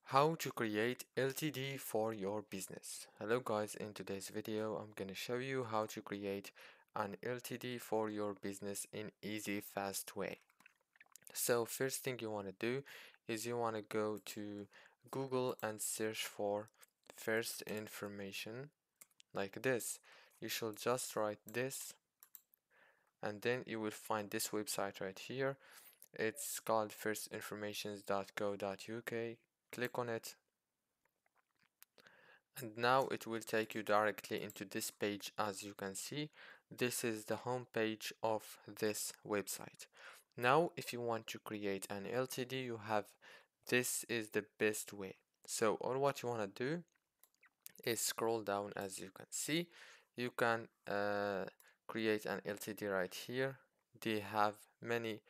How to create LTD for your business. Hello guys, in today's video I'm gonna show you how to create an LTD for your business in easy fast way. So first thing you want to do is you want to go to Google and search for first information like this. You should just write this and then you will find this website right here. It's called firstinformations.co.uk. Click on it and now it will take you directly into this page. As you can see, this is the home page of this website. Now if you want to create an LTD, you have this is the best way. So all what you want to do is scroll down. As you can see, you can create an LTD right here. They have many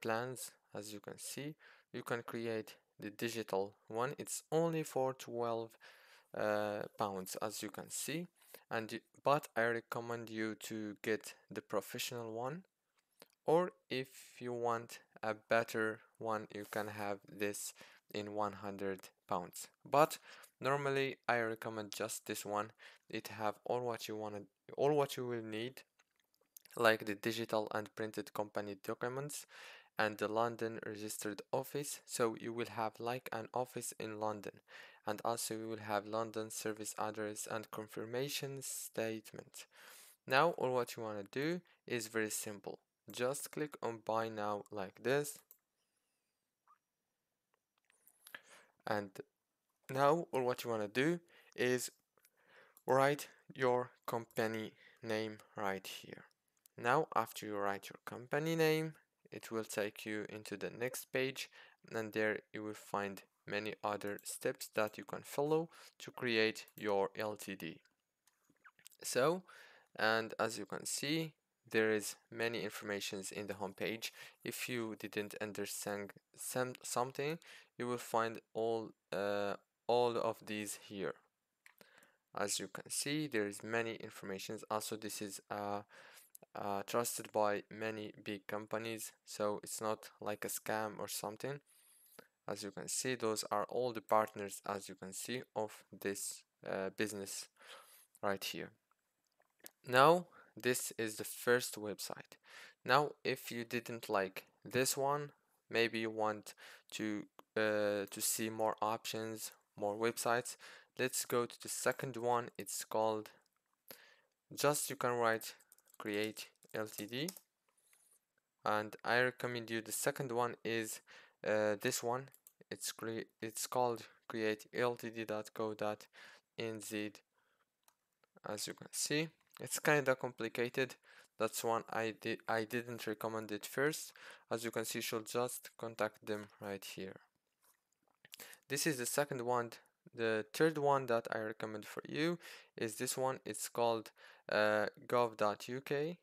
plans. As you can see, you can create the digital one. It's only for 12 pounds, as you can see, but I recommend you to get the professional one, or if you want a better one you can have this in 100 pounds, but normally I recommend just this one. It have all what you will need, like the digital and printed company documents and the London registered office. So you will have like an office in London, and also you will have London service address and confirmation statement. Now all what you want to do is very simple. Just click on buy now like this, and now all what you want to do is write your company name right here. Now after you write your company name, it will take you into the next page, and there you will find many other steps that you can follow to create your LTD. So, and as you can see, there is many informations in the home page. If you didn't understand something, you will find all of these here. As you can see, there is many informations. Also, this is trusted by many big companies, so it's not like a scam or something. As you can see, those are all the partners, as you can see, of this business right here. Now this is the first website. Now if you didn't like this one, maybe you want to see more options, more websites, let's go to the second one. It's called, just you can write create LTD, and I recommend you the second one is this one. It's called createltd.co.nz. As you can see, it's kinda complicated. That's one I didn't recommend it first. As you can see, you should just contact them right here. This is the second one. The third one that I recommend for you is this one. It's called gov.uk.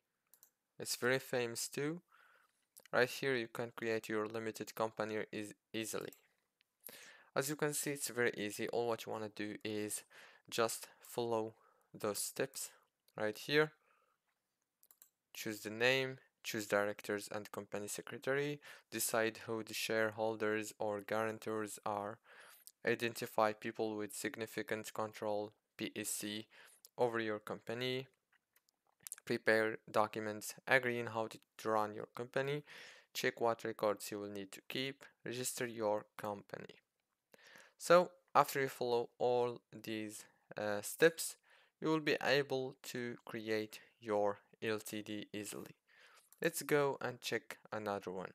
It's very famous too. Right here you can create your limited company easily. As you can see, it's very easy. All what you want to do is just follow those steps right here. Choose the name, choose directors and company secretary, decide who the shareholders or guarantors are, identify people with significant control (PSC) over your company, prepare documents, agree on how to run your company, check what records you will need to keep, register your company. So after you follow all these steps, you will be able to create your LTD easily. Let's go and check another one.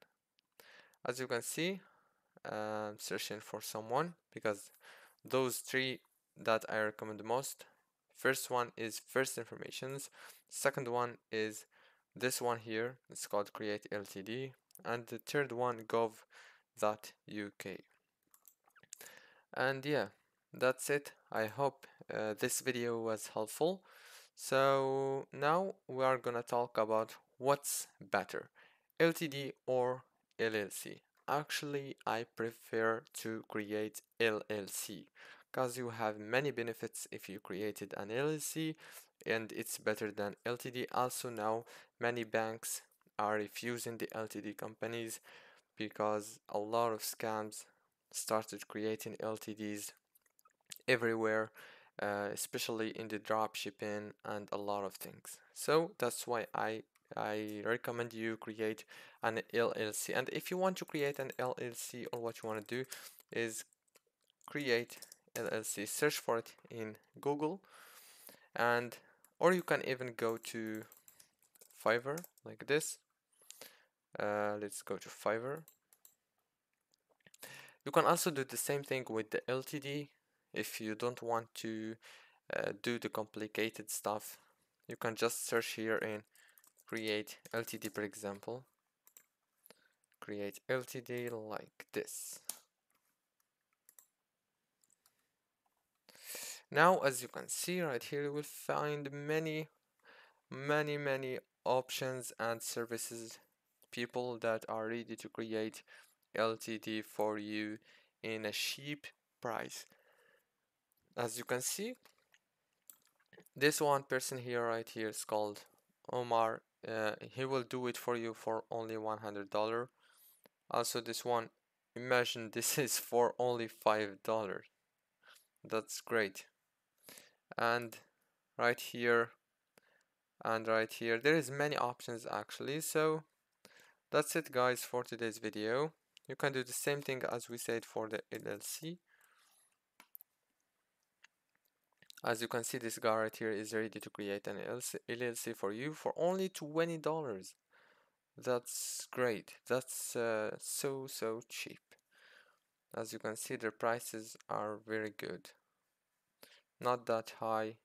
As you can see, I'm searching for someone because those three that I recommend the most. First one is First Informations. Second one is this one here. It's called Create LTD. And the third one, gov.uk. And yeah, that's it. I hope this video was helpful. So now we are gonna talk about what's better, LTD or LLC. Actually, I prefer to create LLC because you have many benefits if you created an LLC, and it's better than LTD. Also now many banks are refusing the LTD companies because a lot of scams started creating LTDs everywhere, especially in the drop shipping and a lot of things. So that's why I recommend you create an LLC. And if you want to create an LLC, or what you want to do is create LLC, search for it in Google, and or you can even go to Fiverr like this. Let's go to Fiverr. You can also do the same thing with the LTD if you don't want to do the complicated stuff. You can just search here in create LTD, for example. Create LTD like this. Now, as you can see right here, you will find many options and services, people that are ready to create LTD for you in a cheap price. As you can see, this one person here right here is called Omar. He will do it for you for only $100. Also, this one, imagine this is for only $5. That's great. And right here and right here, there is many options actually. So that's it, guys, for today's video. You can do the same thing as we said for the LLC. As you can see, this guy right here is ready to create an LLC for you for only $20. That's great. That's so cheap. As you can see, their prices are very good, not that high.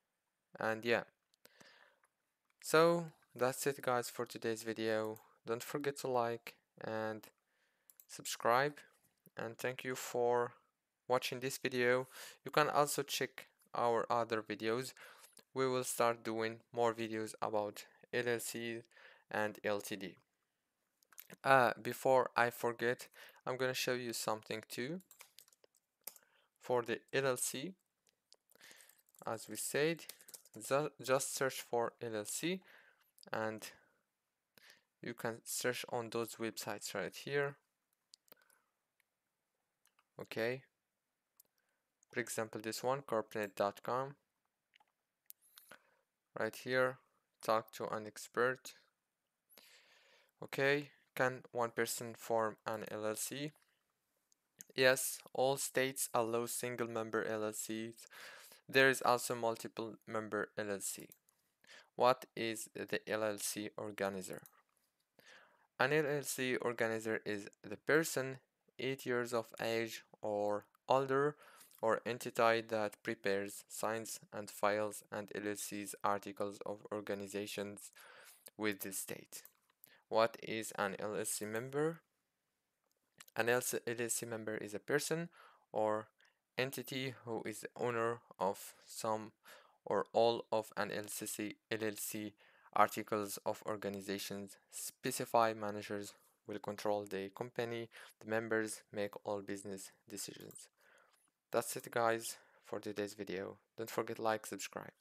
And yeah, so that's it, guys, for today's video. Don't forget to like and subscribe, and thank you for watching this video. You can also check our other videos. We will start doing more videos about LLC and LTD. Before I forget, I'm gonna show you something too. For the LLC, as we said, just search for LLC, and you can search on those websites right here. Okay, for example, this one, corporate.com. Right here, talk to an expert. Okay, can one person form an LLC? Yes, all states allow single member LLCs. There is also multiple member LLC. What is the LLC organizer? An LLC organizer is the person 8 years of age or older or entity that prepares, signs, and files and LLC's articles of organizations with the state. What is an LLC member? An LLC member is a person or entity who is the owner of some or all of an LLC articles of organizations. Specified managers will control the company. The members make all business decisions. That's it, guys, for today's video. Don't forget to like, subscribe.